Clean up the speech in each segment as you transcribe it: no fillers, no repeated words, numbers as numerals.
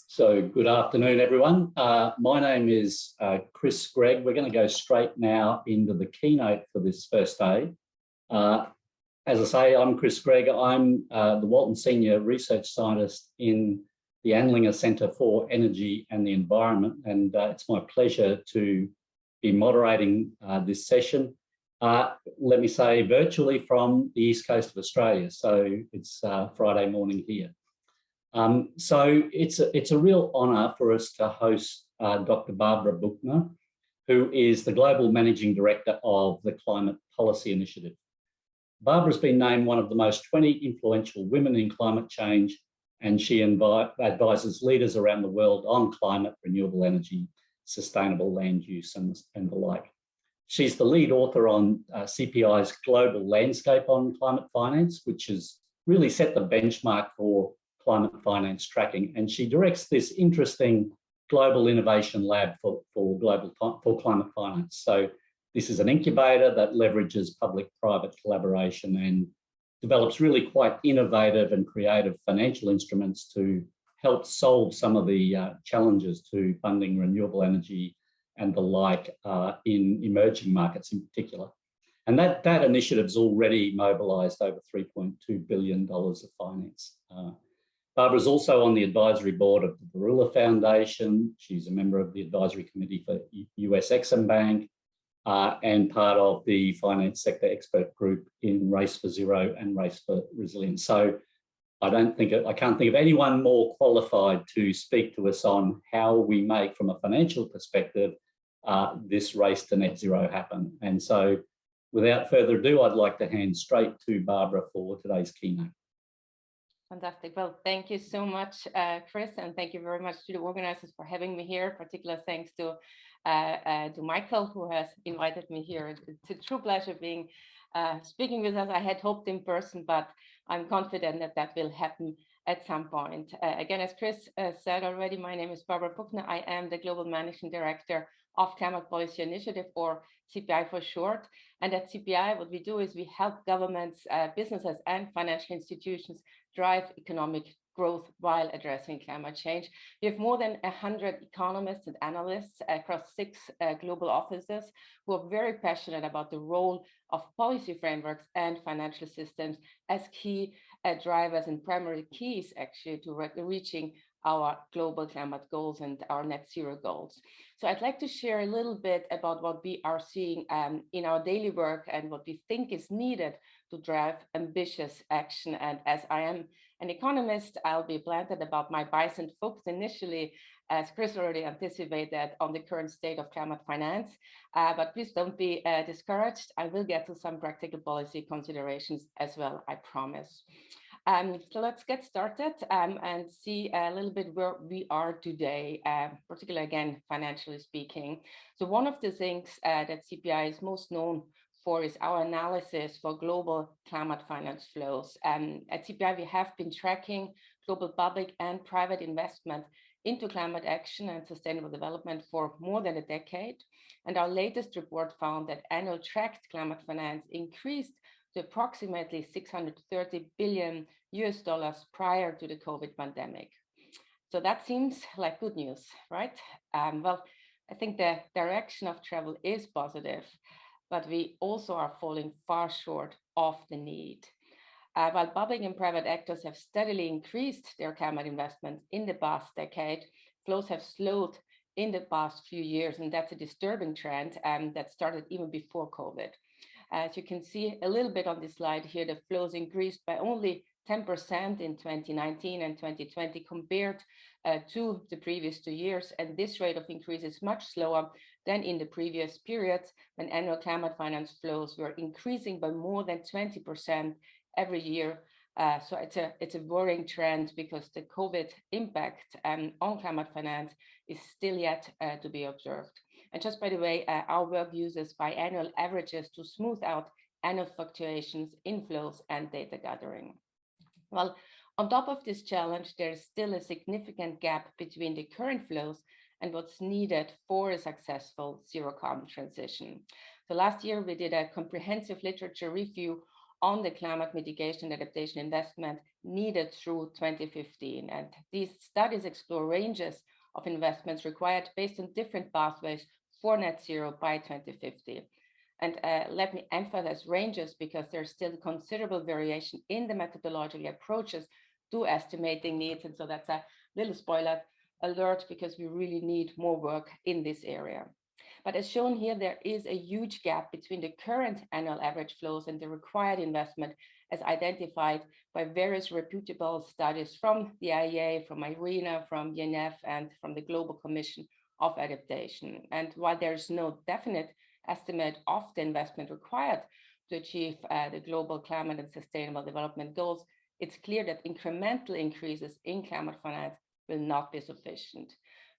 So good afternoon, everyone. My name is Greig. We're going to go straight now into the keynote for this first day. As I say, I'm Greig. I'm the Walton Senior Research Scientist in the Andlinger Centre for Energy and the Environment, and it's my pleasure to be moderating this session. Let me say virtually from the east coast of Australia, so it's Friday morning here. So it's a real honour for us to host Dr. Barbara Buchner, who is the Global Managing Director of the Climate Policy Initiative. Barbara's been named one of the most 20 influential women in climate change, and she advises leaders around the world on climate, renewable energy, sustainable land use, and the like. She's the lead author on CPI's Global Landscape on Climate Finance, which has really set the benchmark for climate finance tracking, and she directs this interesting global innovation lab for climate finance. So this is an incubator that leverages public-private collaboration and develops really quite innovative and creative financial instruments to help solve some of the challenges to funding renewable energy and the like in emerging markets in particular. And that initiative's already mobilised over $3.2 billion of finance. Barbara's also on the advisory board of the Barilla Foundation. She's a member of the advisory committee for US Exim Bank and part of the finance sector expert group in Race for Zero and Race for Resilience. So I can't think of anyone more qualified to speak to us on how we make, from a financial perspective, this race to net zero happen. And so without further ado, I'd like to hand straight to Barbara for today's keynote. Fantastic. Well, thank you so much, Chris, and thank you very much to the organizers for having me here. Particular thanks to Michael, who has invited me here. It's a true pleasure being speaking with us. I had hoped in person, but I'm confident that that will happen at some point. Again, as Chris said already, my name is Barbara Buchner. I am the Global Managing Director of Climate Policy Initiative, or CPI for short. And at CPI, what we do is we help governments, businesses, and financial institutions drive economic growth while addressing climate change. We have more than 100 economists and analysts across 6 global offices who are very passionate about the role of policy frameworks and financial systems as key drivers and primary keys actually to reaching our global climate goals and our net zero goals. So I'd like to share a little bit about what we are seeing in our daily work and what we think is needed to drive ambitious action. And as I am an economist, I'll be blanket about my bias and focus initially, as Chris already anticipated, on the current state of climate finance. But please don't be discouraged. I will get to some practical policy considerations as well, I promise. So let's get started and see a little bit where we are today, particularly again, financially speaking. So one of the things that CPI is most known for is our analysis for global climate finance flows. At CPI, we have been tracking global public and private investment into climate action and sustainable development for more than a decade. And our latest report found that annual tracked climate finance increased to approximately $630 billion prior to the COVID pandemic. So that seems like good news, right? Well, I think the direction of travel is positive, but we also are falling far short of the need. While public and private actors have steadily increased their climate investments in the past decade, flows have slowed in the past few years, and that's a disturbing trend that started even before COVID. As you can see a little bit on this slide here, the flows increased by only 10% in 2019 and 2020 compared to the previous 2 years. And this rate of increase is much slower than in the previous periods when annual climate finance flows were increasing by more than 20% every year. So it's a worrying trend because the COVID impact on climate finance is still yet to be observed. And just by the way, our work uses biannual averages to smooth out annual fluctuations in flows and data gathering. Well, on top of this challenge, there is still a significant gap between the current flows and what's needed for a successful zero carbon transition. So last year, we did a comprehensive literature review on the climate mitigation and adaptation investment needed through 2015. And these studies explore ranges of investments required based on different pathways for net zero by 2050. And let me emphasize ranges because there's still considerable variation in the methodological approaches to estimating needs. And so that's a little spoiler alert because we really need more work in this area. But as shown here, there is a huge gap between the current annual average flows and the required investment as identified by various reputable studies from the IEA, from IRENA, from UNEF, and from the Global Commission of Adaptation. And while there's no definite estimate of the investment required to achieve the global climate and sustainable development goals, it's clear that incremental increases in climate finance will not be sufficient.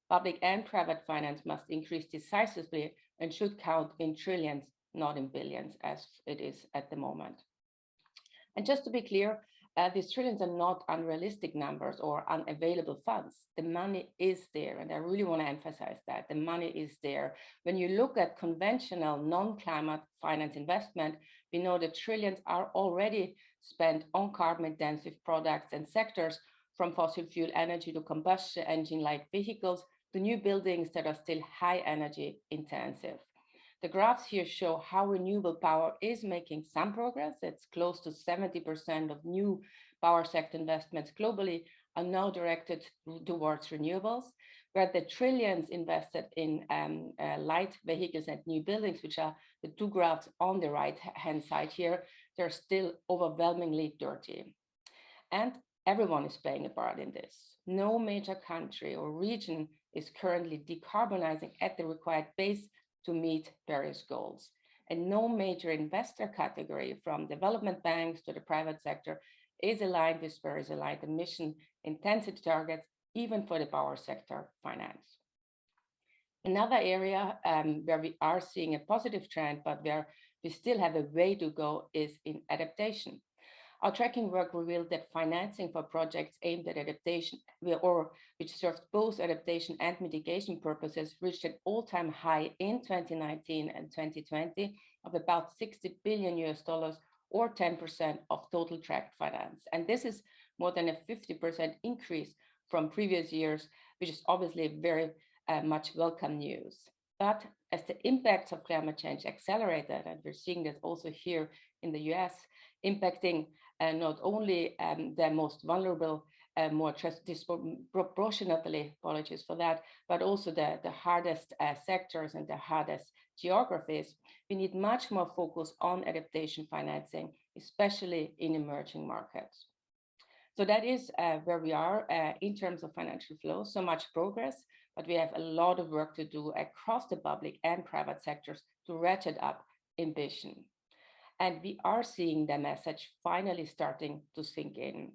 Public and private finance must increase decisively and should count in trillions, not in billions, as it is at the moment. And just to be clear, these trillions are not unrealistic numbers or unavailable funds. The money is there, and I really want to emphasize that. The money is there. When you look at conventional non-climate finance investment, we know that trillions are already spent on carbon-intensive products and sectors, from fossil fuel energy to combustion engine-like vehicles to new buildings that are still high energy intensive. The graphs here show how renewable power is making some progress. It's close to 70% of new power sector investments globally are now directed towards renewables, where the trillions invested in light vehicles and new buildings, which are the two graphs on the right-hand side here, they're still overwhelmingly dirty. And everyone is playing a part in this. No major country or region is currently decarbonizing at the required pace to meet Paris goals. And no major investor category, from development banks to the private sector, is aligned with Paris-aligned emission intensity targets, even for the power sector finance. Another area where we are seeing a positive trend, but where we still have a way to go, is in adaptation. Our tracking work revealed that financing for projects aimed at adaptation, or which served both adaptation and mitigation purposes, reached an all-time high in 2019 and 2020 of about $60 billion, or 10% of total tracked finance. And this is more than a 50% increase from previous years, which is obviously very much welcome news. But as the impacts of climate change accelerated, and we're seeing this also here in the US, impacting not only the most vulnerable, more disproportionately, apologies for that, but also the hardest sectors and the hardest geographies, we need much more focus on adaptation financing, especially in emerging markets. So that is where we are in terms of financial flow. So much progress, but we have a lot of work to do across the public and private sectors to ratchet up ambition. And we are seeing the message finally starting to sink in.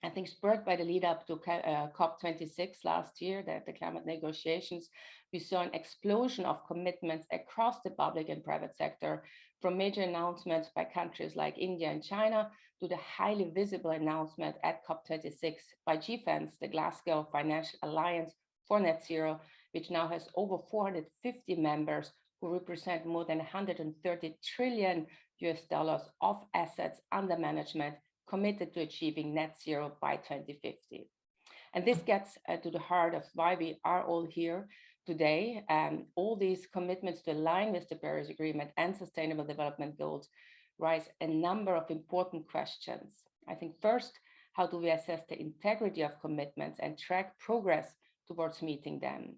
I think spurred by the lead up to COP26 last year, the climate negotiations, we saw an explosion of commitments across the public and private sector, from major announcements by countries like India and China to the highly visible announcement at COP26 by GFANZ, the Glasgow Financial Alliance for Net Zero, which now has over 450 members who represent more than 130 trillion US dollars of assets under management committed to achieving net zero by 2050. And this gets to the heart of why we are all here today. All these commitments to align with the Paris Agreement and Sustainable Development Goals raise a number of important questions. I think first, how do we assess the integrity of commitments and track progress towards meeting them?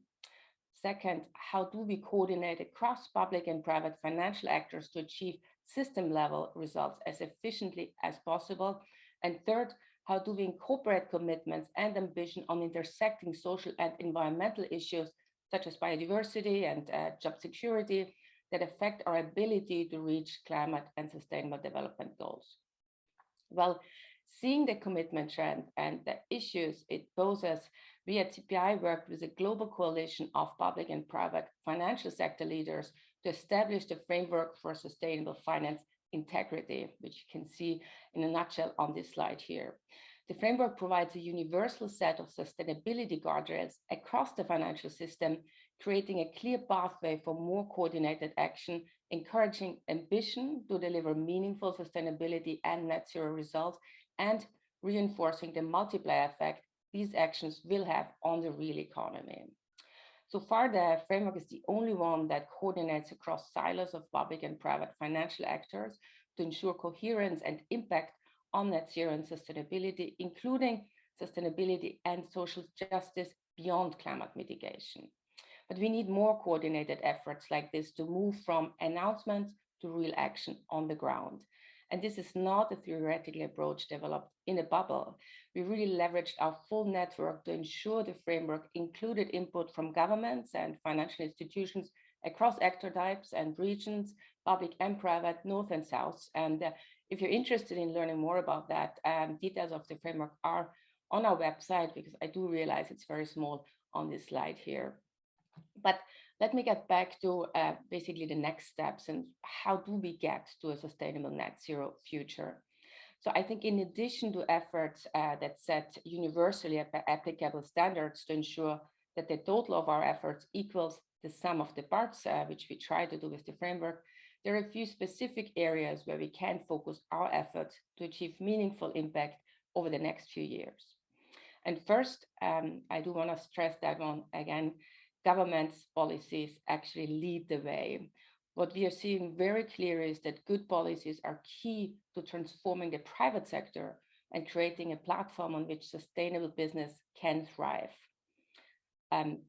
Second, how do we coordinate across public and private financial actors to achieve system-level results as efficiently as possible? And third, how do we incorporate commitments and ambition on intersecting social and environmental issues such as biodiversity and job security that affect our ability to reach climate and sustainable development goals? Well, seeing the commitment trend and the issues it poses, we at CPI worked with a global coalition of public and private financial sector leaders to establish the framework for sustainable finance integrity, which you can see in a nutshell on this slide here. The framework provides a universal set of sustainability guardrails across the financial system, creating a clear pathway for more coordinated action encouraging ambition to deliver meaningful sustainability and net zero results, and reinforcing the multiplier effect these actions will have on the real economy. So far, the framework is the only one that coordinates across silos of public and private financial actors to ensure coherence and impact on net zero and sustainability, including sustainability and social justice beyond climate mitigation. But we need more coordinated efforts like this to move from announcements to real action on the ground. And this is not a theoretical approach developed in a bubble. We really leveraged our full network to ensure the framework included input from governments and financial institutions across actor types and regions, public and private, north and south. And if you're interested in learning more about that, details of the framework are on our website, because I do realize it's very small on this slide here. But let me get back to basically the next steps and how do we get to a sustainable net zero future. So I think in addition to efforts that set universally applicable standards to ensure that the total of our efforts equals the sum of the parts, which we try to do with the framework, there are a few specific areas where we can focus our efforts to achieve meaningful impact over the next few years. And first, I do want to stress that one again, government's policies actually lead the way. What we are seeing very clear is that good policies are key to transforming the private sector and creating a platform on which sustainable business can thrive.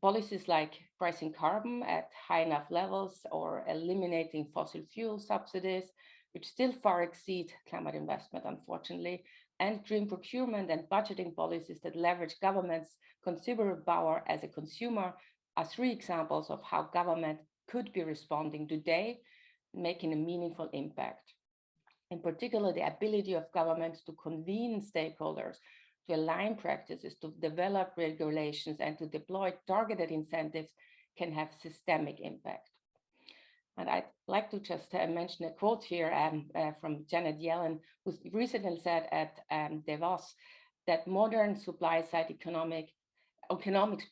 Policies like pricing carbon at high enough levels or eliminating fossil fuel subsidies, which still far exceed climate investment, unfortunately, and green procurement and budgeting policies that leverage government's considerable power as a consumer are three examples of how government could be responding today, making a meaningful impact. In particular, the ability of governments to convene stakeholders, to align practices, to develop regulations, and to deploy targeted incentives can have systemic impact. And I'd like to just mention a quote here from Janet Yellen, who recently said at Davos that modern supply-side economics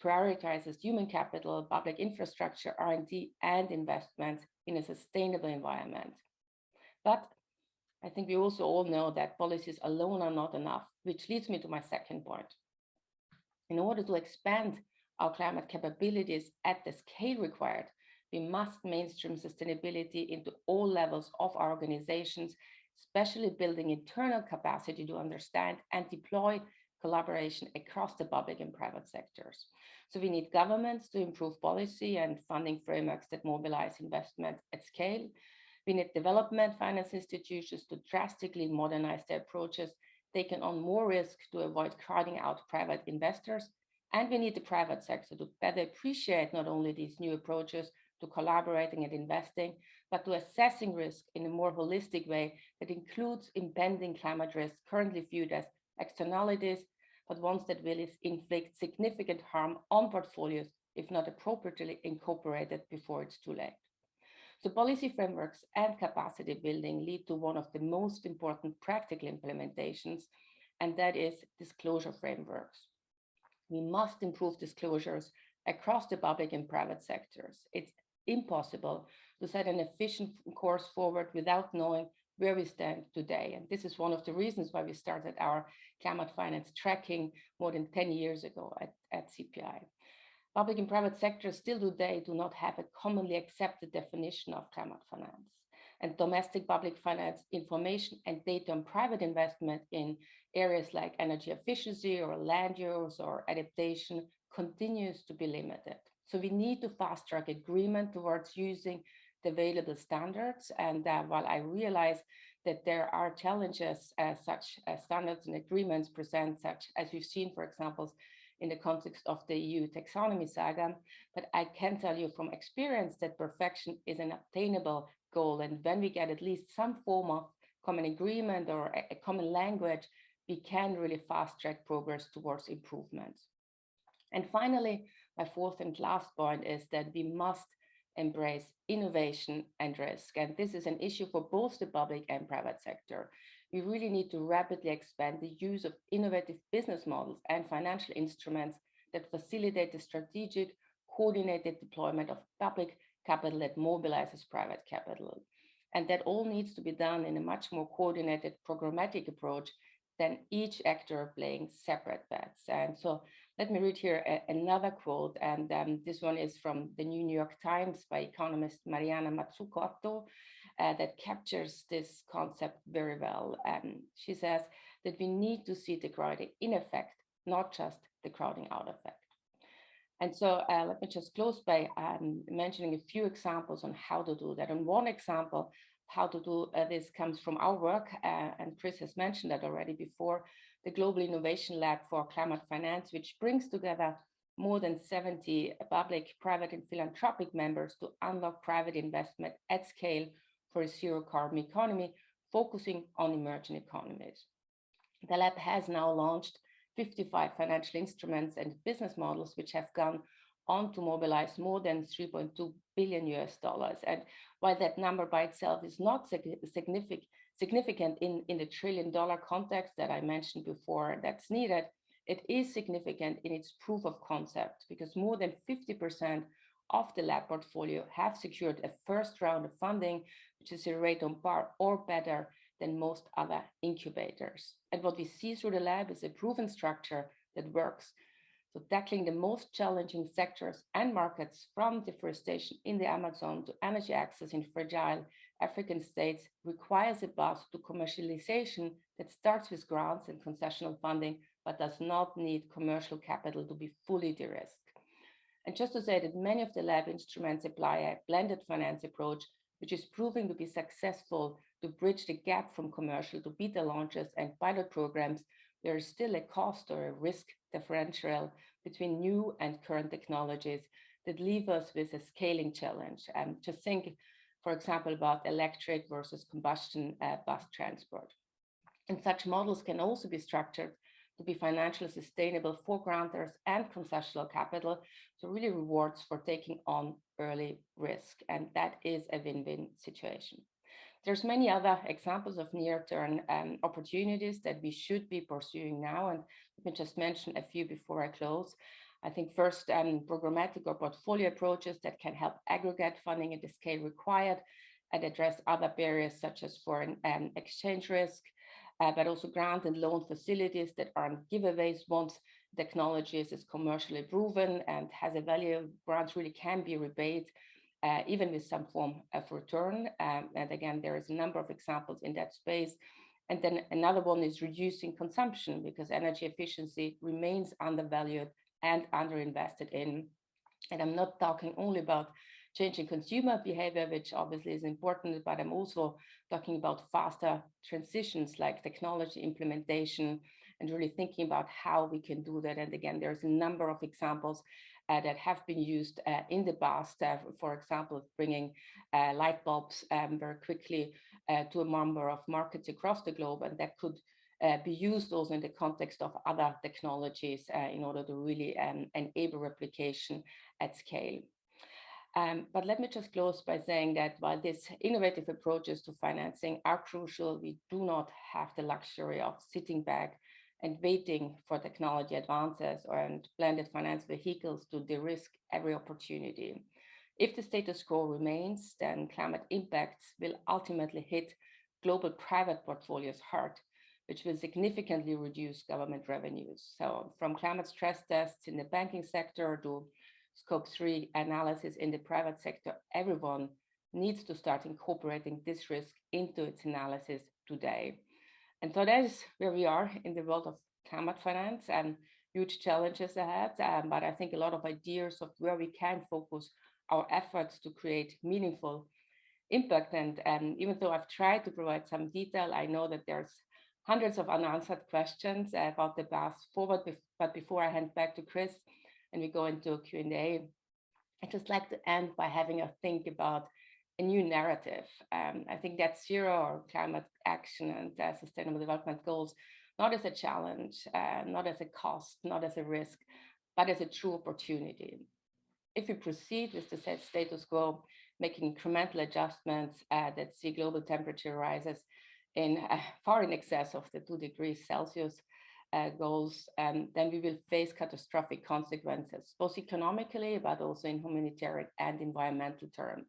prioritizes human capital, public infrastructure, R&D, and investments in a sustainable environment. But I think we also all know that policies alone are not enough, which leads me to my second point. In order to expand our climate capabilities at the scale required, we must mainstream sustainability into all levels of our organizations, especially building internal capacity to understand and deploy collaboration across the public and private sectors. So we need governments to improve policy and funding frameworks that mobilize investment at scale. We need development finance institutions to drastically modernize their approaches, taking on more risk to avoid crowding out private investors. And we need the private sector to better appreciate not only these new approaches to collaborating and investing, but to assessing risk in a more holistic way that includes impending climate risks currently viewed as externalities, but ones that will inflict significant harm on portfolios if not appropriately incorporated before it's too late. So policy frameworks and capacity building lead to one of the most important practical implementations, and that is disclosure frameworks. We must improve disclosures across the public and private sectors. It's impossible to set an efficient course forward without knowing where we stand today. And this is one of the reasons why we started our climate finance tracking more than 10 years ago at CPI. Public and private sectors still today do not have a commonly accepted definition of climate finance. And domestic public finance information and data on private investment in areas like energy efficiency or land use or adaptation continues to be limited. So we need to fast track agreement towards using the available standards. And while I realize that there are challenges such as standards and agreements present, such as we've seen, for example, in the context of the EU taxonomy saga, but I can tell you from experience that perfection is an attainable goal. And when we get at least some form of common agreement or a common language, we can really fast track progress towards improvements. And finally, my fourth and last point is that we must embrace innovation and risk. And this is an issue for both the public and private sector. We really need to rapidly expand the use of innovative business models and financial instruments that facilitate the strategic, coordinated deployment of public capital that mobilizes private capital. And that all needs to be done in a much more coordinated programmatic approach than each actor playing separate bets. And so let me read here another quote, and this one is from the New York Times by economist Mariana Mazzucato that captures this concept very well. She says that we need to see the crowding in effect, not just the crowding out effect. And so let me just close by mentioning a few examples on how to do that. And one example how to do this comes from our work, and Chris has mentioned that already before, the Global Innovation Lab for Climate Finance, which brings together more than 70 public, private, and philanthropic members to unlock private investment at scale for a zero carbon economy, focusing on emerging economies. The lab has now launched 55 financial instruments and business models, which have gone on to mobilize more than $3.2 billion US. And while that number by itself is not significant in the $1 trillion context that I mentioned before that's needed, it is significant in its proof of concept, because more than 50% of the lab portfolio have secured a first round of funding, which is a rate on par or better than most other incubators. And what we see through the lab is a proven structure that works. So tackling the most challenging sectors and markets, from deforestation in the Amazon to energy access in fragile African states, requires a path to commercialization that starts with grants and concessional funding, but does not need commercial capital to be fully de-risked. And just to say that many of the lab instruments apply a blended finance approach, which is proving to be successful to bridge the gap from commercial to beta launches and pilot programs. There is still a cost or a risk differential between new and current technologies that leave us with a scaling challenge. Just think, for example, about electric versus combustion bus transport. And such models can also be structured to be financially sustainable for grantors and concessional capital, so really rewards for taking on early risk. And that is a win-win situation. There's many other examples of near-term opportunities that we should be pursuing now, and let me just mention a few before I close. I think first, programmatic or portfolio approaches that can help aggregate funding at the scale required and address other barriers such as foreign exchange risk, but also grant and loan facilities that aren't giveaways once technology is commercially proven and has a value. Grants really can be repaid, even with some form of return. And again, there is a number of examples in that space. And then another one is reducing consumption, because energy efficiency remains undervalued and underinvested in. And I'm not talking only about changing consumer behavior, which obviously is important, but I'm also talking about faster transitions like technology implementation and really thinking about how we can do that. And again, there's a number of examples that have been used in the past, for example, bringing light bulbs very quickly to a number of markets across the globe, and that could be used also in the context of other technologies in order to really enable replication at scale. But let me just close by saying that while these innovative approaches to financing are crucial, we do not have the luxury of sitting back and waiting for technology advances and blended finance vehicles to de-risk every opportunity. If the status quo remains, then climate impacts will ultimately hit global private portfolios hard, which will significantly reduce government revenues. So from climate stress tests in the banking sector to Scope 3 analysis in the private sector, everyone needs to start incorporating this risk into its analysis today. And so that is where we are in the world of climate finance, and huge challenges ahead. But I think a lot of ideas of where we can focus our efforts to create meaningful impact. And even though I've tried to provide some detail, I know that there's hundreds of unanswered questions about the path forward. But before I hand back to Chris and we go into Q&A, I'd just like to end by having a think about a new narrative. I think net zero or climate action and sustainable development goals, not as a challenge, not as a cost, not as a risk, but as a true opportunity. If we proceed with the status quo, making incremental adjustments that see global temperature rises in far in excess of the 2 degrees Celsius, goals, then we will face catastrophic consequences, both economically, but also in humanitarian and environmental terms.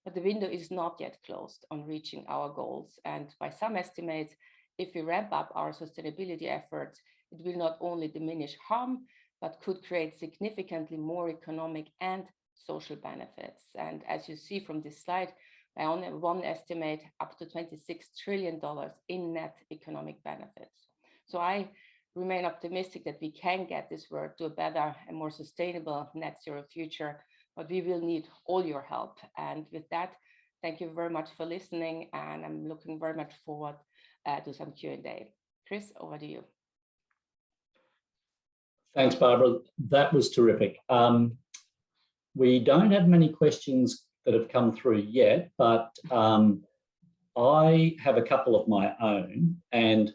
But the window is not yet closed on reaching our goals. And by some estimates, if we ramp up our sustainability efforts, it will not only diminish harm, but could create significantly more economic and social benefits. And as you see from this slide, by only one estimate, up to $26 trillion in net economic benefits. So I remain optimistic that we can get this world to a better and more sustainable net zero future, but we will need all your help. And with that, thank you very much for listening, and I'm looking very much forward to some Q&A. Chris, over to you. Thanks, Barbara. That was terrific. We don't have many questions that have come through yet, but I have a couple of my own, and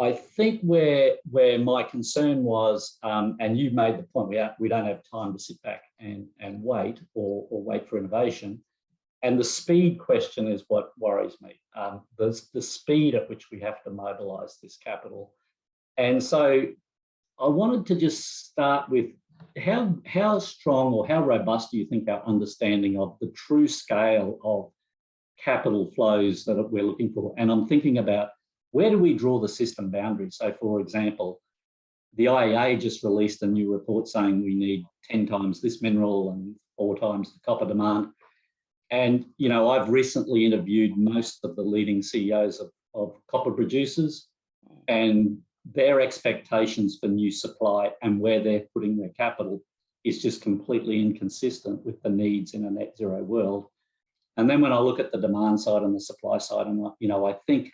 I think where my concern was, and you made the point, we don't have time to sit back and wait or wait for innovation. And the speed question is what worries me. The speed at which we have to mobilise this capital. And so I wanted to just start with how strong or how robust do you think our understanding of the true scale of capital flows that we're looking for? And I'm thinking about, where do we draw the system boundaries? So, for example, the IEA just released a new report saying we need 10 times this mineral and 4 times the copper demand. And, you know, I've recently interviewed most of the leading CEOs of copper producers, and their expectations for new supply and where they're putting their capital is just completely inconsistent with the needs in a net zero world. And then when I look at the demand side and the supply side, and you know, I think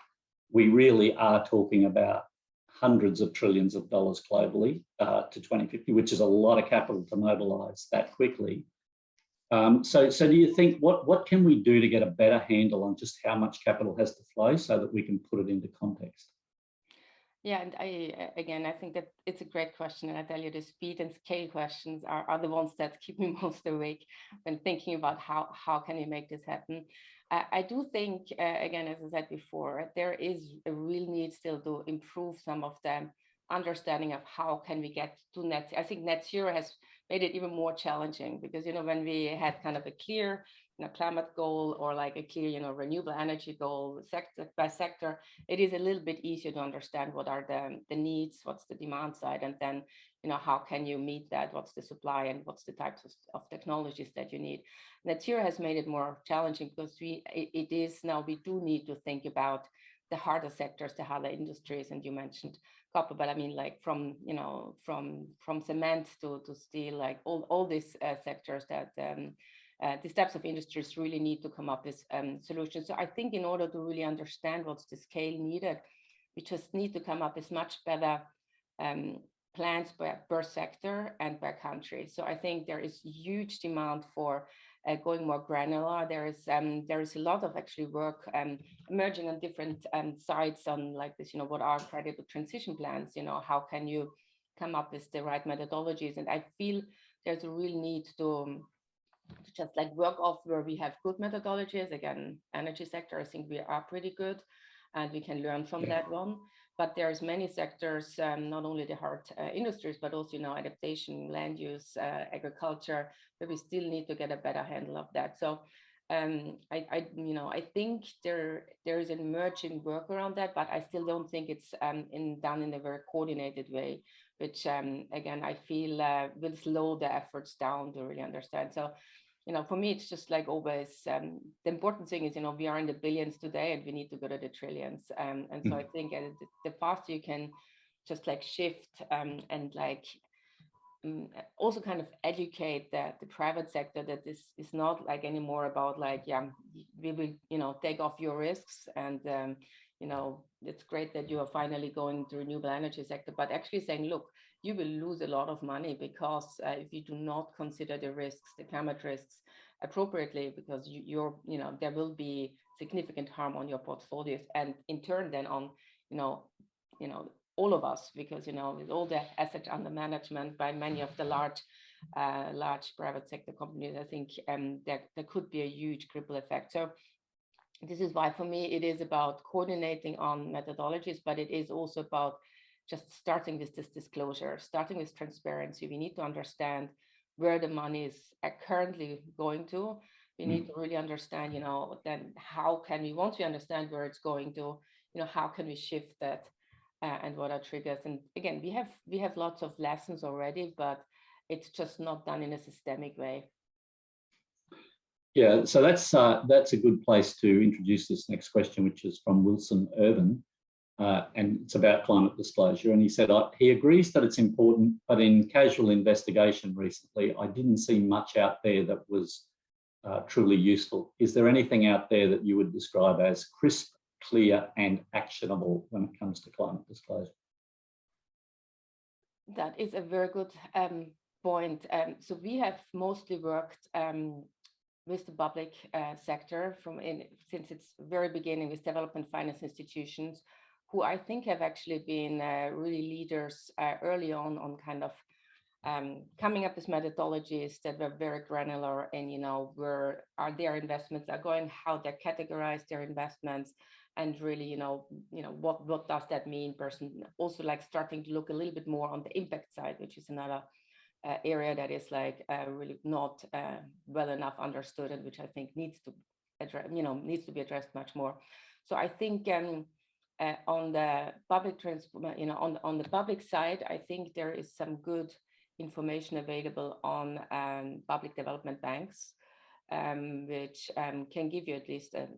we really are talking about hundreds of trillions of dollars globally to 2050, which is a lot of capital to mobilize that quickly. So do you think, what can we do to get a better handle on just how much capital has to flow so that we can put it into context? Yeah, and I think that it's a great question, and I tell you, the speed and scale questions are the ones that keep me most awake when thinking about how can we make this happen. I do think, again, as I said before, there is a real need still to improve some of the understanding of how can we get to net. I think net zero has made it even more challenging because, you know, when we had kind of a clear climate goal or like a clear, renewable energy goal sector by sector, it is a little bit easier to understand what are the needs, what's the demand side, and then, how can you meet that, what's the supply and what's the types of technologies that you need. Net zero has made it more challenging because we do need to think about the harder sectors, the harder industries, and you mentioned copper, but I mean, like from cement to steel, like all these sectors that these types of industries really need to come up with solutions. So I think in order to really understand what's the scale needed, we just need to come up with much better plans per sector and per country. So I think there is huge demand for going more granular. There is a lot of actually work emerging on different sites on like this, what are credible transition plans, how can you come up with the right methodologies? And I feel there's a real need to just like work off where we have good methodologies. Again, energy sector, I think we are pretty good and we can learn from that one. But there's many sectors, not only the hard industries, but also, adaptation, land use, agriculture, where we still need to get a better handle of that. So I think there is an emerging work around that, but I still don't think it's done in a very coordinated way, which again, I feel will slow the efforts down to really understand. So, for me, it's just like always, the important thing is, we are in the billions today and we need to go to the trillions. And so I think the faster you can just like shift and like also kind of educate the private sector that this is not like anymore about like, we will, take off your risks and, it's great that you are finally going to renewable energy sector, but actually saying, look, you will lose a lot of money because if you do not consider the risks, the climate risks appropriately, because there will be significant harm on your portfolios and in turn then on, all of us, because, with all the assets under management by many of the large private sector companies, I think there could be a huge ripple effect. So this is why for me, it is about coordinating on methodologies, but it is also about just starting with this disclosure, starting with transparency. We need to understand where the money is currently going to. We need to really understand, then how can we, once we understand where it's going to, how can we shift that and what are triggers? And again, we have lots of lessons already, but it's just not done in a systemic way. Yeah, so that's a good place to introduce this next question, which is from Wilson Irvin, and it's about climate disclosure. And he said he agrees that it's important, but in casual investigation recently, I didn't see much out there that was truly useful. Is there anything out there that you would describe as crisp, clear, and actionable when it comes to climate disclosure? That is a very good point. So we have mostly worked with the public sector since its very beginning with development finance institutions, who I think have actually been really leaders early on kind of coming up with methodologies that were very granular and, where are their investments are going, how they categorize their investments, and really, what does that mean? Also like starting to look a little bit more on the impact side, which is another area that is like really not well enough understood, and which I think needs to be addressed much more. So I think on the public on the public side, I think there is some good information available on public development banks, which can give you at least a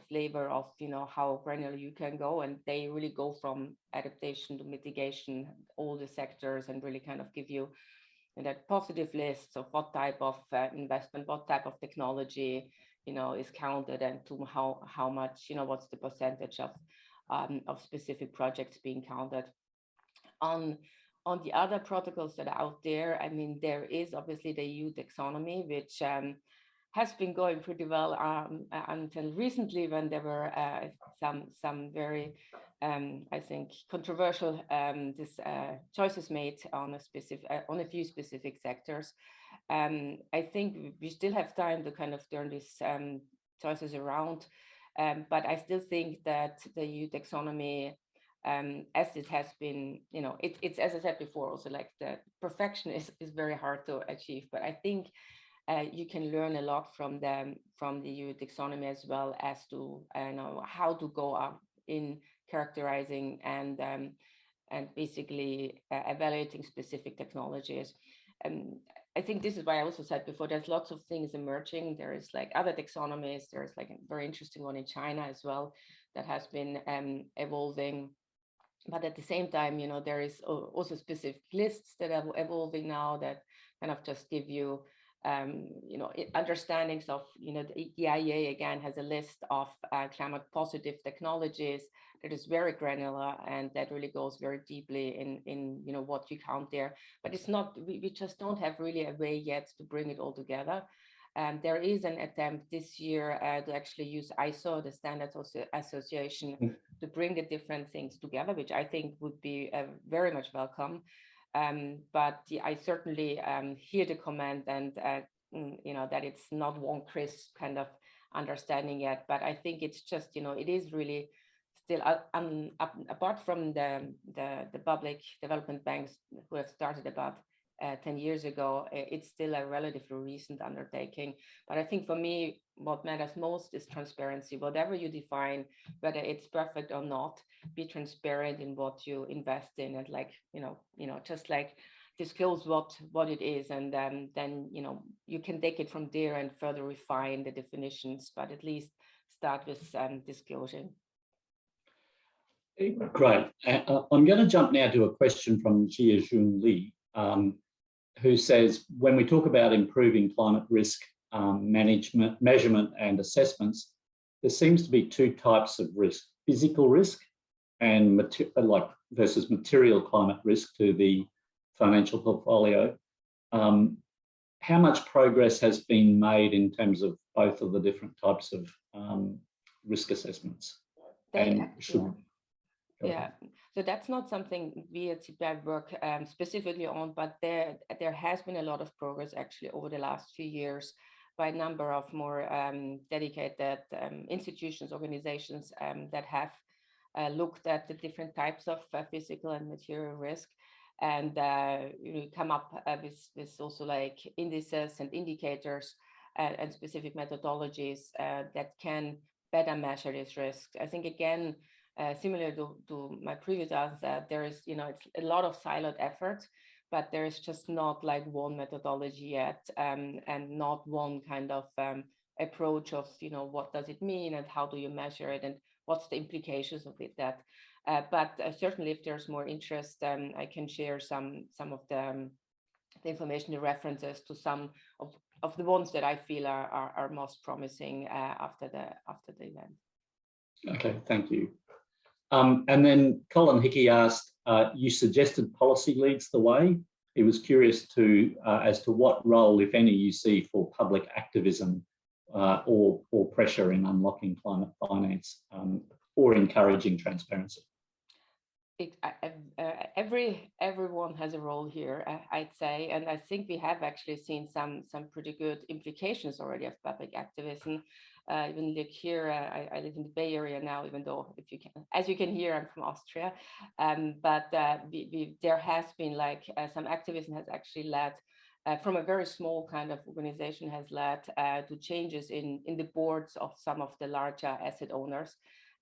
flavor of how granular you can go, and they really go from adaptation to mitigation, all the sectors, and really kind of give you that positive list of what type of investment, what type of technology, is counted, and to how much, what's the percentage of specific projects being counted. On the other protocols that are out there, I mean, there is obviously the EU taxonomy, which has been going pretty well until recently, when there were some very, I think, controversial choices made on a few specific sectors. I think we still have time to kind of turn these choices around, but I still think that the EU taxonomy, as it has been, it's as I said before, also like the perfection is very hard to achieve, but I think you can learn a lot from the EU taxonomy, as well as to how to go up in characterizing and basically evaluating specific technologies. I think this is why I also said before, there's lots of things emerging. There is like other taxonomies. There's like a very interesting one in China as well that has been evolving. But at the same time, there is also specific lists that are evolving now that kind of just give you understandings of, the IEA again has a list of climate positive technologies that is very granular, and that really goes very deeply in what you count there. But it's not, we just don't have really a way yet to bring it all together. There is an attempt this year to actually use ISO, the Standards Association, to bring the different things together, which I think would be very much welcome. But I certainly hear the comment, and that it's not one crisp kind of understanding yet. But I think it's just, it is really still apart from the public development banks who have started about 10 years ago, it's still a relatively recent undertaking. But I think for me, what matters most is transparency. Whatever you define, whether it's perfect or not, be transparent in what you invest in, and just like disclose what it is, and then you can take it from there and further refine the definitions, but at least start with disclosure. Great. I'm going to jump now to a question from Jia-Jun Li, who says, when we talk about improving climate risk management, measurement and assessments, there seems to be two types of risk: physical risk and versus material climate risk to the financial portfolio. How much progress has been made in terms of both of the different types of risk assessments? Yeah, so that's not something we at CPPF work specifically on, but there has been a lot of progress actually over the last few years by a number of more dedicated institutions, organizations that have looked at the different types of physical and material risk, and come up with also like indices and indicators and specific methodologies that can better measure this risk. I think again, similar to my previous answer, there is, it's a lot of siloed effort, but there is just not like one methodology yet, and not one kind of approach of, what does it mean and how do you measure it and what's the implications of it. But certainly if there's more interest, I can share some of the information, the references to some of the ones that I feel are most promising after the event. Okay, thank you. And then Colin Hickey asked, you suggested policy leads the way. He was curious as to what role, if any, you see for public activism or pressure in unlocking climate finance or encouraging transparency. Everyone has a role here, I'd say, and I think we have actually seen some pretty good implications already of public activism. Even like here, I live in the Bay Area now, even though as you can hear, I'm from Austria. But there has been like some activism has actually led from a very small kind of organization has led to changes in the boards of some of the larger asset owners.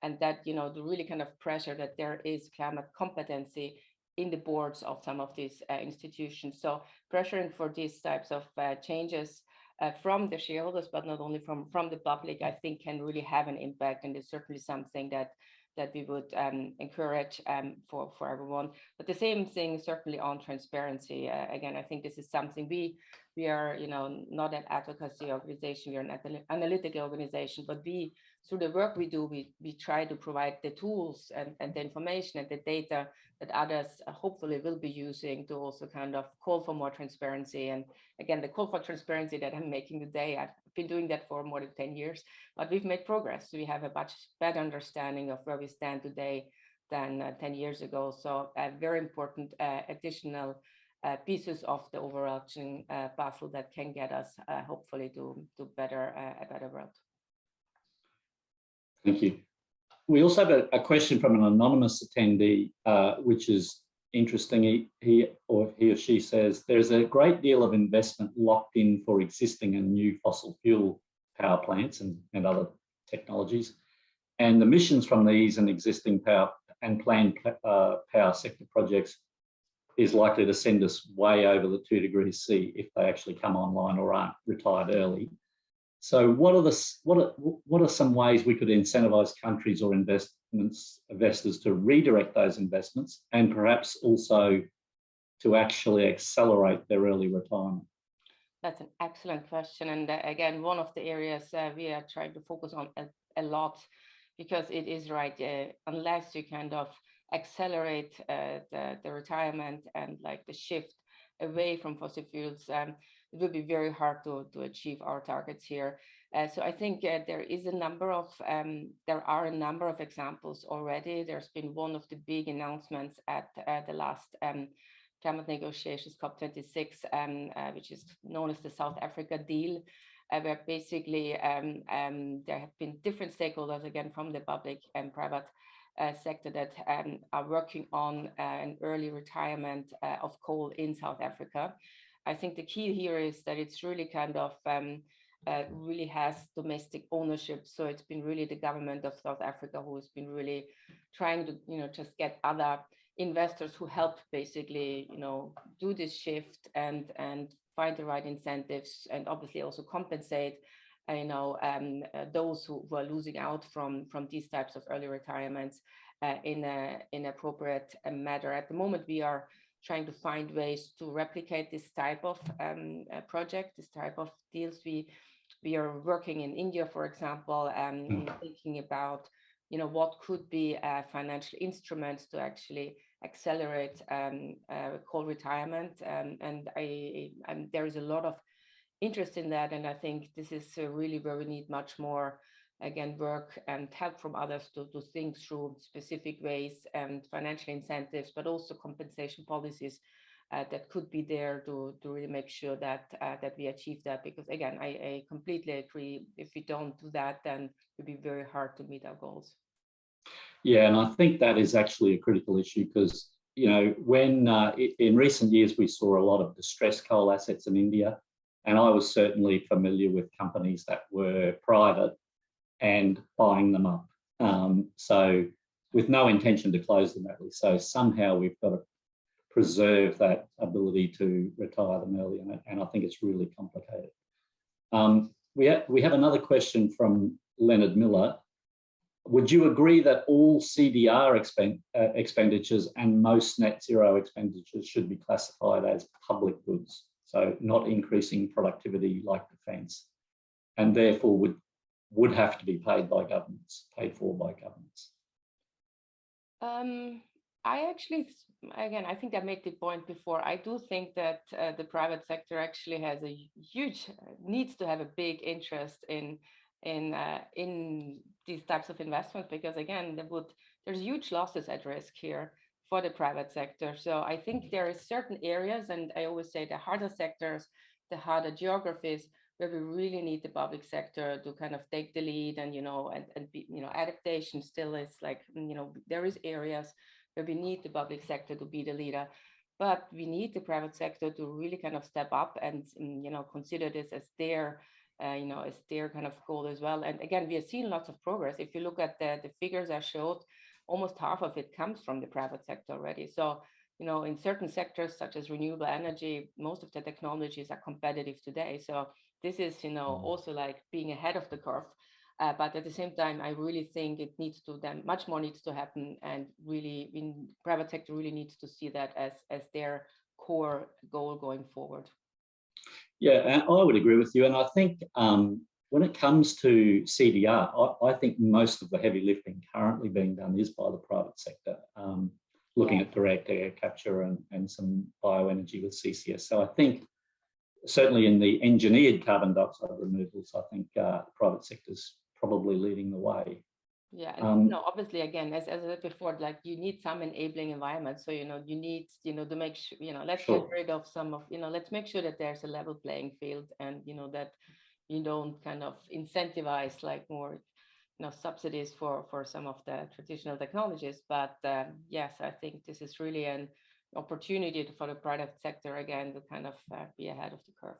And that, the really kind of pressure that there is climate competency in the boards of some of these institutions. So pressuring for these types of changes from the shareholders, but not only from the public, I think can really have an impact. And it's certainly something that we would encourage for everyone. But the same thing certainly on transparency. Again, I think this is something we are, not an advocacy organization, we are an analytical organization, but through the work we do, we try to provide the tools and the information and the data that others hopefully will be using to also kind of call for more transparency. And again, the call for transparency that I'm making today, I've been doing that for more than 10 years, but we've made progress. We have a much better understanding of where we stand today than 10 years ago. So very important additional pieces of the overarching puzzle that can get us hopefully to a better world. Thank you. We also have a question from an anonymous attendee, which is interesting. He or she says, there's a great deal of investment locked in for existing and new fossil fuel power plants and other technologies. And the emissions from these and existing power and planned power sector projects is likely to send us way over the 2 degrees C if they actually come online or aren't retired early. So what are some ways we could incentivize countries or investors to redirect those investments and perhaps also to actually accelerate their early retirement? That's an excellent question. And again, one of the areas we are trying to focus on a lot, because it is right, unless you kind of accelerate the retirement and like the shift away from fossil fuels, it will be very hard to achieve our targets here. So I think there are a number of examples already. There's been one of the big announcements at the last climate negotiations, COP26, which is known as the South Africa deal, where basically there have been different stakeholders, again, from the public and private sector that are working on an early retirement of coal in South Africa. I think the key here is that it's really kind of really has domestic ownership. So it's been really the government of South Africa who has been really trying to, just get other investors who help basically, do this shift and find the right incentives and obviously also compensate, those who are losing out from these types of early retirements in an appropriate manner. At the moment, we are trying to find ways to replicate this type of project, this type of deals. We are working in India, for example, thinking about, what could be financial instruments to actually accelerate coal retirement. And there is a lot of interest in that. And I think this is really where we need much more, again, work and help from others to think through specific ways and financial incentives, but also compensation policies that could be there to really make sure that we achieve that. Because again, I completely agree. If we don't do that, then it will be very hard to meet our goals. Yeah, and I think that is actually a critical issue because, you know, when in recent years we saw a lot of distressed coal assets in India, and I was certainly familiar with companies that were private and buying them up. So with no intention to close them early. So somehow we've got to preserve that ability to retire them early, and I think it's really complicated. We have another question from Leonard Miller. Would you agree that all CDR expenditures and most net zero expenditures should be classified as public goods, so not increasing productivity like defence, and therefore would have to be paid for by governments? I actually, again, I think I made the point before. I do think that the private sector actually has a huge, needs to have a big interest in these types of investments, because again, there's huge losses at risk here for the private sector. So I think there are certain areas, and I always say the harder sectors, the harder geographies, where we really need the public sector to kind of take the lead, and be, adaptation still is like, there is areas where we need the public sector to be the leader, but we need the private sector to really kind of step up and consider this as their as their kind of goal as well. And again, we have seen lots of progress. If you look at the figures I showed, almost half of it comes from the private sector already. So in certain sectors such as renewable energy, most of the technologies are competitive today. So this is also like being ahead of the curve. But at the same time, I really think it needs to much more needs to happen, and really, private sector really needs to see that as their core goal going forward. Yeah, and I would agree with you. And I think when it comes to CDR, I think most of the heavy lifting currently being done is by the private sector, looking at direct air capture and some bioenergy with CCS. So I think certainly in the engineered carbon dioxide removals, I think the private sector's probably leading the way. Yeah, and obviously, again, as I said before, like you need some enabling environment. So you need to make sure let's get rid of some of let's make sure that there's a level playing field, and that you don't kind of incentivize like more subsidies for some of the traditional technologies. But yes, I think this is really an opportunity for the private sector again to kind of be ahead of the curve.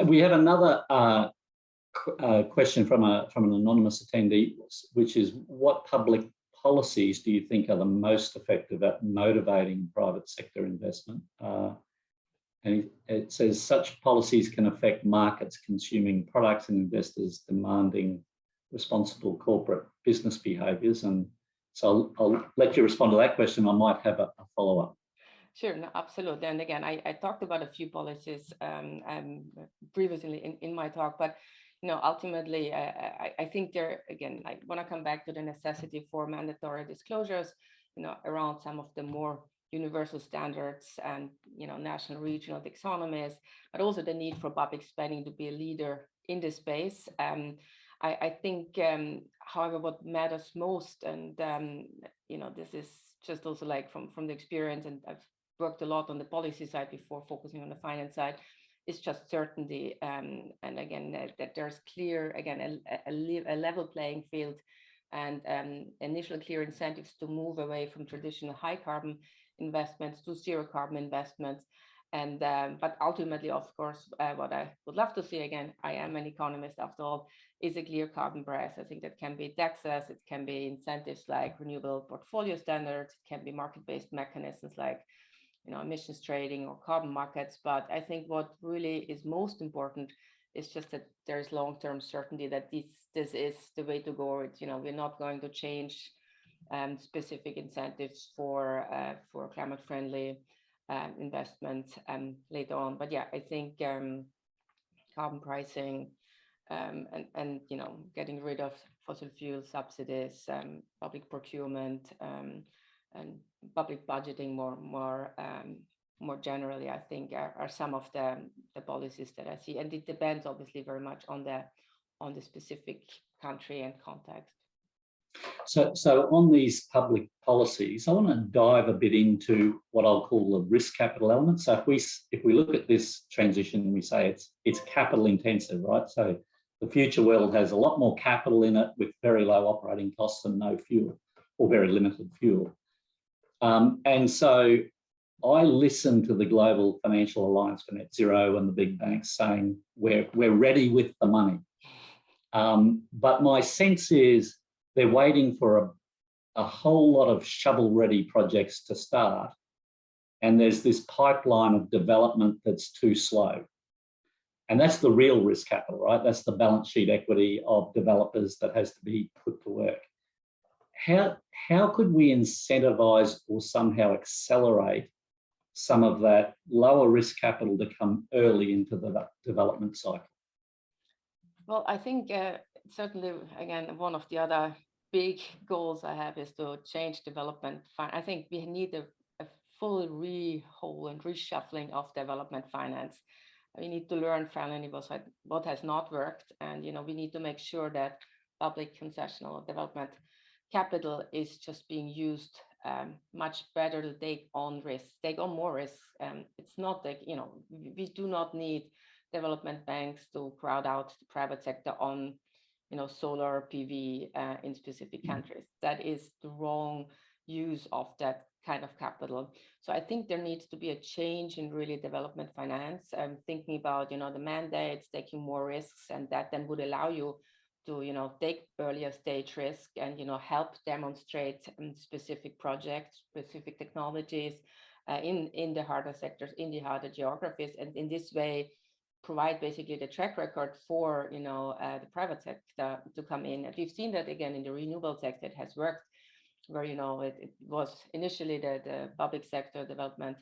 We have another question from an anonymous attendee, which is, what public policies do you think are the most effective at motivating private sector investment? And it says such policies can affect markets consuming products and investors demanding responsible corporate business behaviours. And so I'll let you respond to that question. I might have a follow-up. Sure, no, absolutely. And again, I talked about a few policies previously in my talk, but ultimately, I think again, I want to come back to the necessity for mandatory disclosures, around some of the more universal standards and, national regional taxonomies, but also the need for public spending to be a leader in this space. I think, however, what matters most, and, this is just also like from the experience, and I've worked a lot on the policy side before focusing on the finance side, it's just certainty, and again that there's clear, again, a level playing field, and initial clear incentives to move away from traditional high carbon investments to zero carbon investments. And but ultimately, of course, what I would love to see, again, I am an economist after all, is a clear carbon price. I think that can be taxes, it can be incentives like renewable portfolio standards, it can be market-based mechanisms like emissions trading or carbon markets. But I think what really is most important is just that there's long-term certainty that this is the way to go. We're not going to change specific incentives for climate-friendly investments later on. But yeah, I think carbon pricing and getting rid of fossil fuel subsidies, public procurement, and public budgeting more generally, I think are some of the policies that I see. And it depends obviously very much on the specific country and context. So on these public policies, I want to dive a bit into what I'll call the risk capital element. So if we look at this transition, we say it's capital intensive, right? So The future world has a lot more capital in it with very low operating costs and no fuel, or very limited fuel. And so I listen to the Global Financial Alliance for Net Zero and the big banks saying we're ready with the money. But my sense is they're waiting for a whole lot of shovel-ready projects to start. And there's this pipeline of development that's too slow. And that's the real risk capital, right? That's the balance sheet equity of developers that has to be put to work. How could we incentivize or somehow accelerate some of that lower risk capital to come early into the development cycle? Well, I think certainly, again, one of the other big goals I have is to change development. I think we need a full rehaul and reshuffling of development finance. We need to learn finally what has not worked, and we need to make sure that public concessional development capital is just being used much better to take on risks, take on more risks. It's not like we do not need development banks to crowd out the private sector on solar PV in specific countries. That is the wrong use of that kind of capital. So I think there needs to be a change in really development finance, thinking about the mandates, taking more risks, and that then would allow you to take earlier stage risk and help demonstrate specific projects, specific technologies in the harder sectors, in the harder geographies, and in this way provide basically the track record for the private sector to come in. And we've seen that again in the renewable sector. It has worked where it was initially the public sector development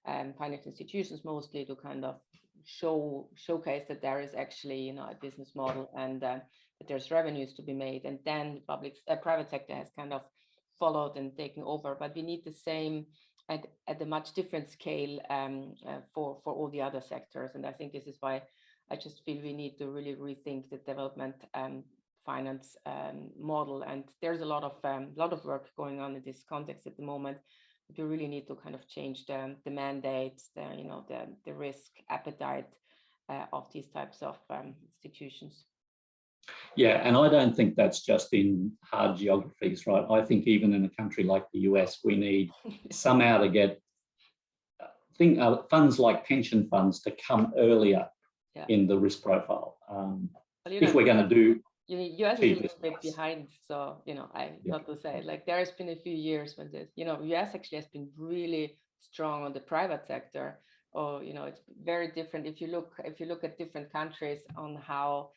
finance institutions mostly to kind of showcase that there is actually a business model and that there's revenues to be made, and then private sector has kind of followed and taken over. But we need the same at a much different scale for all the other sectors, and I think this is why I just feel we need to really rethink the development finance model. And there's a lot of work going on in this context at the moment. We really need to kind of change the mandates, the risk appetite of these types of institutions. Yeah, and I don't think that's just in hard geographies, right? I think even in a country like the US, we need somehow to get funds like pension funds to come earlier in the risk profile. If we're going to do... US is a little bit behind, so I got to say, like there has been a few years when this, US actually has been really strong on the private sector. Or it's very different if you look at different countries on how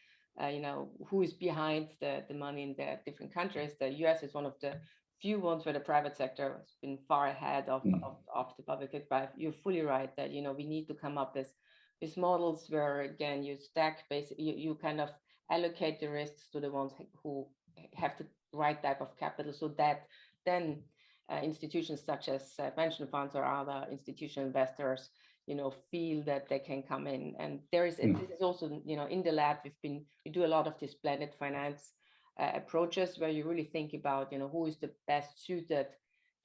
who is behind the money in the different countries. The US is one of the few ones where the private sector has been far ahead of the public sector. But you're fully right that we need to come up with models where again you stack basically you kind of allocate the risks to the ones who have the right type of capital, so that then institutions such as pension funds or other institutional investors feel that they can come in. And this is also in the lab we do a lot of this blended finance approaches where you really think about who is the best suited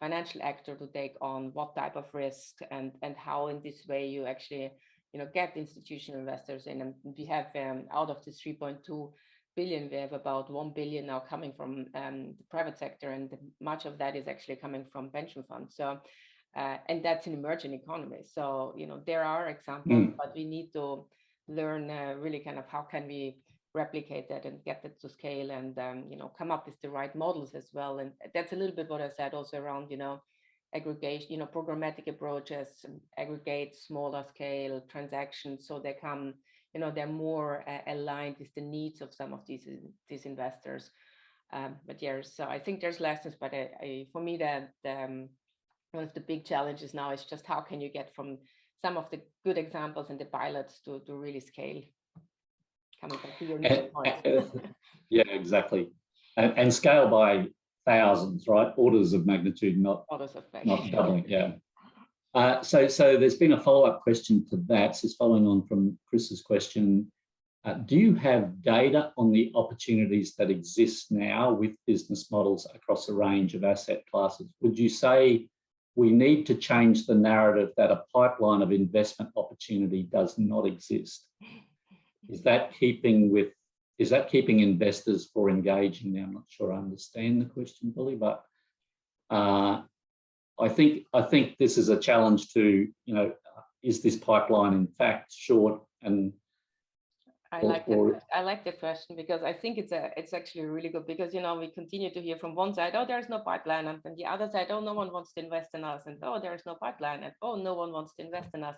financial actor to take on what type of risk, and how in this way you actually get institutional investors in. And we have out of the 3.2 billion, we have about 1 billion now coming from the private sector, and much of that is actually coming from pension funds. So and that's an emerging economy. So there are examples, but we need to learn really kind of how can we replicate that and get that to scale, and come up with the right models as well. And that's a little bit what I said also around aggregation, programmatic approaches, aggregate smaller scale transactions, so they come, they're more aligned with the needs of some of these investors. But yeah, so I think there's lessons, but for me that one of the big challenges now is just how can you get from some of the good examples and the pilots to really scale. Coming back to your initial point. Yeah, exactly, and scale by thousands, right? Orders of magnitude, not doubling. Yeah. So there's been a follow-up question to that. This is following on from Chris's question. Do you have data on the opportunities that exist now with business models across a range of asset classes? Would you say we need to change the narrative that a pipeline of investment opportunity does not exist? Is that keeping with is that keeping investors for engaging? Now, I'm not sure I understand the question fully, but I think this is a challenge to, is this pipeline in fact short? And I like the question, because I think it's actually really good, because we continue to hear from one side, oh, there's no pipeline, and then the other side, oh, no one wants to invest in us, and oh, there's no pipeline, and oh, no one wants to invest in us.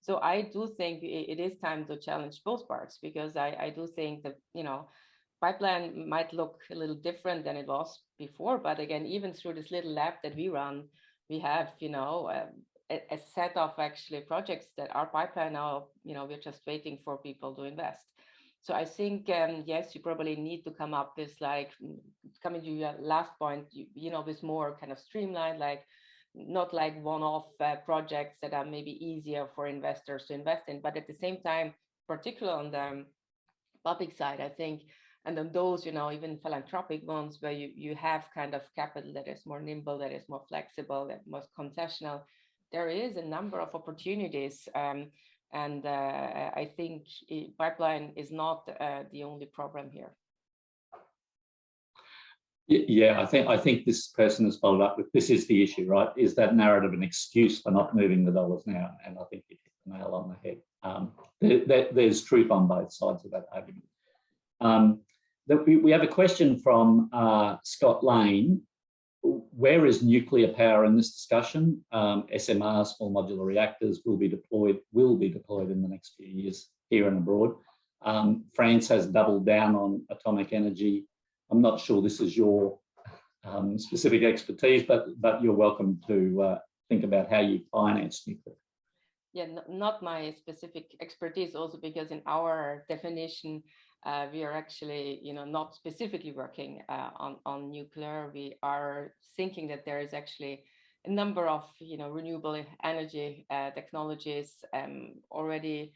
So I do think it is time to challenge both parts, because I do think that pipeline might look a little different than it was before, but again, even through this little lab that we run, we have a set of actually projects that are pipeline now. We're just waiting for people to invest. So I think, yes, you probably need to come up with, like, coming to your last point, with more kind of streamlined, like not like one-off projects that are maybe easier for investors to invest in, but at the same time, particularly on the public side, I think, and then those, even philanthropic ones where you have kind of capital that is more nimble, that is more flexible, that more concessional, there is a number of opportunities. And I think pipeline is not the only problem here. Yeah, I think this person has followed up with, this is the issue, right? Is that narrative an excuse for not moving the dollars now? And I think you hit the nail on the head. There's truth on both sides of that argument. We have a question from Scott Lane. Where is nuclear power in this discussion? SMR, small modular reactors, will be deployed in the next few years here and abroad. France has doubled down on atomic energy. I'm not sure this is your specific expertise, but you're welcome to think about how you finance nuclear. Yeah, not my specific expertise, also because in our definition, we are actually, not specifically working on nuclear. We are thinking that there is actually a number of, renewable energy technologies already,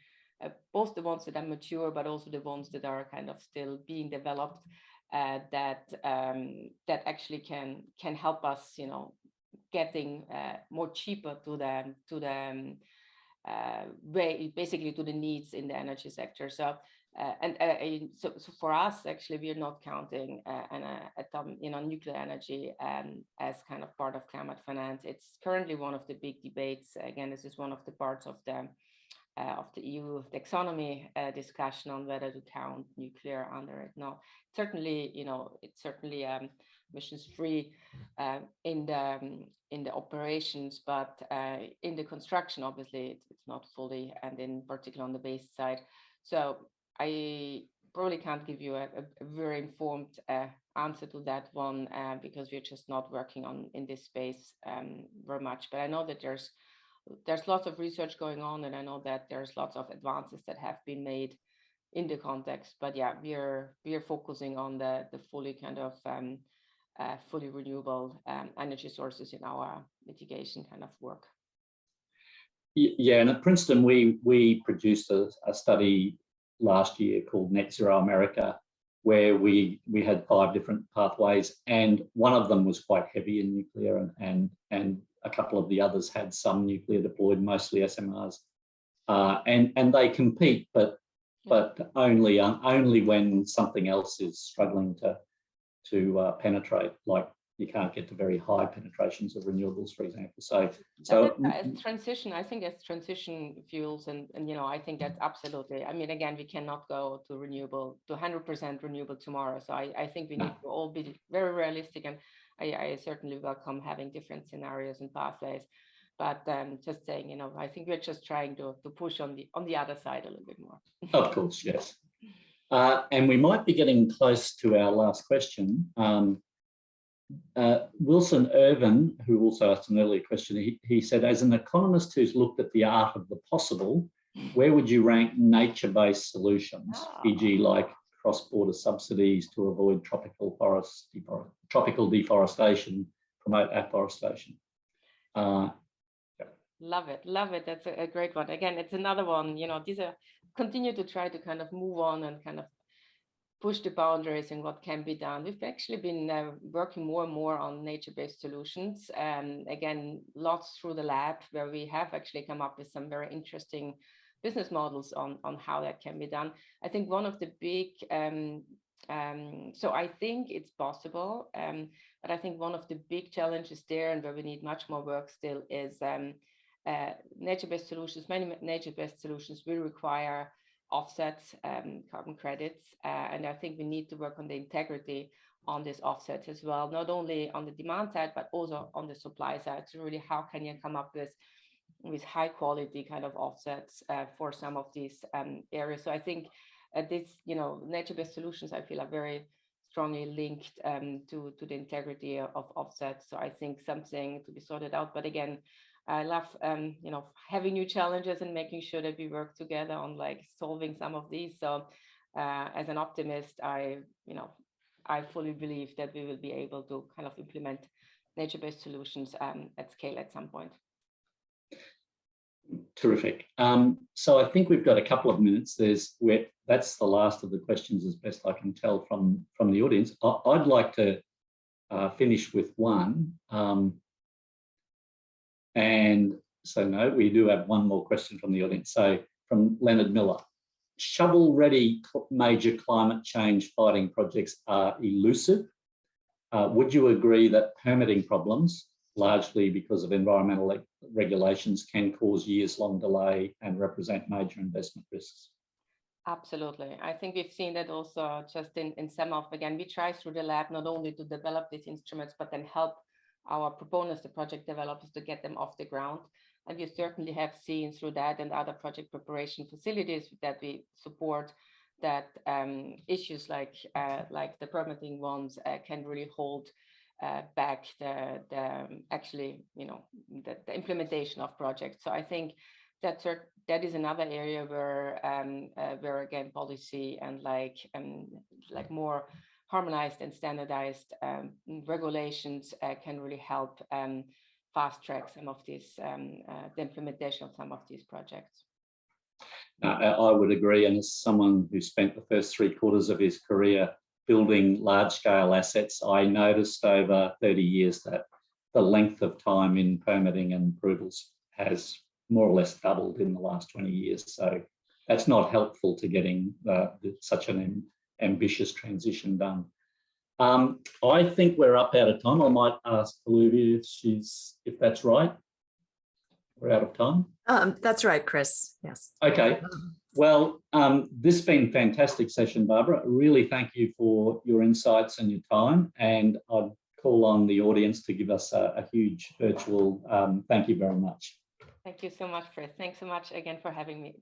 both the ones that are mature, but also the ones that are kind of still being developed, that actually can help us, getting more cheaper to the way, basically to the needs in the energy sector. So. So for us, actually, we are not counting nuclear energy as kind of part of climate finance. It's currently one of the big debates. Again, this is one of the parts of the EU taxonomy discussion on whether to count nuclear under it. No, certainly, it's certainly emissions free in the operations, but in the construction, obviously, it's not fully, and in particular on the base side. So I probably can't give you a very informed answer to that one, because we're just not working in this space very much. But I know that there's lots of research going on, and I know that there's lots of advances that have been made in the context. But yeah, we are focusing on the fully kind of fully renewable energy sources in our mitigation kind of work. Yeah, and at Princeton, we produced a study last year called NetZero America, where we had 5 different pathways, and one of them was quite heavy in nuclear, and a couple of the others had some nuclear deployed, mostly SMRs, and they compete, but only when something else is struggling to penetrate, like you can't get to very high penetrations of renewables, for example. So as transition, I think as transition fuels, and I think that's absolutely. I mean, again, we cannot go to 100% renewable tomorrow. So I think we need to all be very realistic, and I certainly welcome having different scenarios and pathways. But just saying, I think we're just trying to push on the other side a little bit more. Of course, yes. And we might be getting close to our last question. Wilson Irvin, who also asked an earlier question, he said, as an economist who's looked at the art of the possible, where would you rank nature-based solutions, e.g. like cross-border subsidies to avoid tropical deforestation, promote afforestation? Love it. That's a great one. Again, it's another one, these are continue to try to kind of move on and kind of push the boundaries in what can be done. We've actually been working more and more on nature-based solutions. Again, lots through the lab, where we have actually come up with some very interesting business models on how that can be done. I think one of the big, so I think it's possible, but I think one of the big challenges there, and where we need much more work still, is nature-based solutions. Many nature-based solutions will require offsets, carbon credits, and I think we need to work on the integrity on these offsets as well, not only on the demand side, but also on the supply side. So really, how can you come up with high quality kind of offsets for some of these areas? So I think this, nature-based solutions, I feel, are very strongly linked to the integrity of offsets. So I think something to be sorted out. But again, I love, having new challenges and making sure that we work together on like solving some of these. So as an optimist, I fully believe that we will be able to kind of implement nature-based solutions at scale at some point. Terrific. So I think we've got a couple of minutes. That's the last of the questions, as best I can tell from the audience. I'd like to finish with one. And so no, we do have one more question from the audience. So from Leonard Miller. Shovel-ready major climate change fighting projects are elusive. Would you agree that permitting problems, largely because of environmental regulations, can cause years-long delay and represent major investment risks? Absolutely. I think we've seen that also just in some of, again, we try through the lab not only to develop these instruments, but then help our proponents, the project developers, to get them off the ground. And we certainly have seen through that and other project preparation facilities that we support that issues like the permitting ones can really hold back the implementation of projects. So I think that is another area where again policy and like more harmonized and standardized regulations can really help fast track some of these the implementation of some of these projects. I would agree, and as someone who spent the first 3/4 of his career building large-scale assets, I noticed over 30 years that the length of time in permitting and approvals has more or less doubled in the last 20 years. So that's not helpful to getting such an ambitious transition done. I think we're up out of time. I might ask Olivia if that's right. We're out of time. That's right, Chris. Yes. Okay. Well, this has been a fantastic session, Barbara. Really thank you for your insights and your time. And I'd call on the audience to give us a huge virtual thank you very much. Thank you so much, Chris. Thanks so much again for having me.